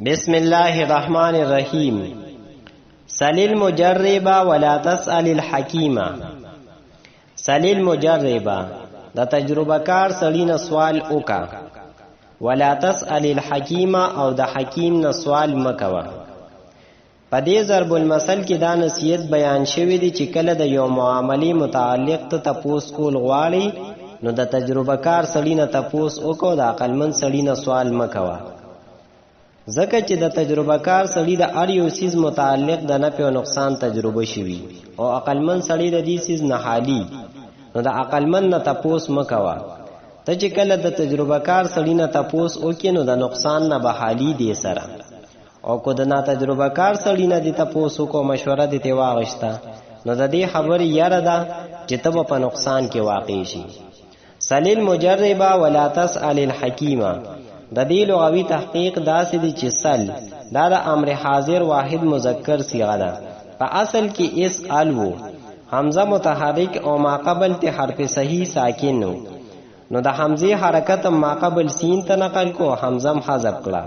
بسم الله الرحمن الرحیم. سل المجربا ولا تسأل الحکیما. سل المجربا د تجربه کار سړی نه سوال وکا، ولا تسأل الحکیما او د حکیم نه سوال مکوا. په دې ضرب المثل کې دا نصیحت بیان شوی دی چې کله د یو معاملې متعلق ته تپوس کول غواړي نو د تجربه کار سړی نه تپوس وکاو، د عقلمند سړی نه سوال مکوا. ځکه چې د تجربه کار سړی د هر یو سیز متعلق د نفع او نقصان تجربه شوی او عقلمند سړی د دې سیز نه حالي، نو د عقلمند نه تپوس مکوا. ته چې کله د تجربه کار سړی نه تپوس وکې نو د نقصان نه به حالي دی سره، او کو د نا تجربه کار سړی نه دی تپوس وکړو مشوره دې ته واغشته نو د دې خبرې یاره ده چې ته په نقصان کې واقع شي. سل المجربا ولا تسأل الحکیما. د دې لغوي تحقیق داسې دی چې سل دا د امر حاضر واحد مذکر صیغه ده. په اصل کې اسأل وو، حمزه متحرک او ما قبل ته حرف صحیح ساکن نو، نو د حمزه حرکت ما قبل سین ته نقل کو، حمزه حذف کړه.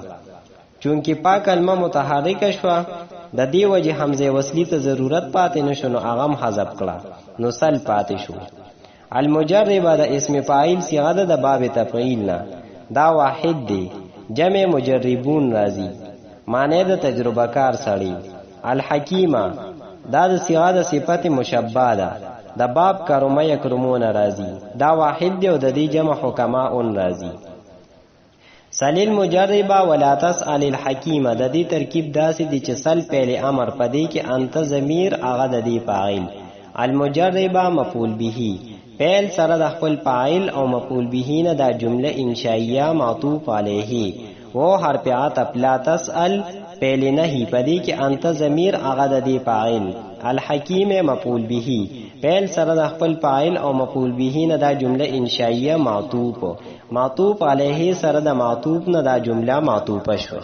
چونکی پا کلمه متحرک شوا د دې وجه حمزه وصلی ته ضرورت پاتې نشو، نو هغه حذف کړه، نو سل پاتې شو. المجربه د اسم فاعل صیغه ده د باب تفعیل نه، دا واحد دی، جمع مجربون راضی، معنی د تجربه کار سړی. الحکیمه دا د صيغه د صفت مشبہ ده، د باب کرمه یکرمون راضی، دا واحد دی او د دې جمع حکما اون راضی. سل المجربه ولا تسأل الحکیمه د دې ترکیب داسې دی چې سل فعل امر پدې کې انت ضمیر هغه د دې فاعل، المجربه مفعول به فعل سره د خپل فاعل او مفعول به نه دا جمله انشائیه معطوف علیه و حرف عطف. لا تسأل فعل نهی پدې کې انت ضمیر هغه د دې فاعل، الحکیم مفعول به فعل سره د خپل فاعل او مفعول به نه دا جمله انشائیه معطوف علیه سره د معطوف نه دا جمله معطوفه شو.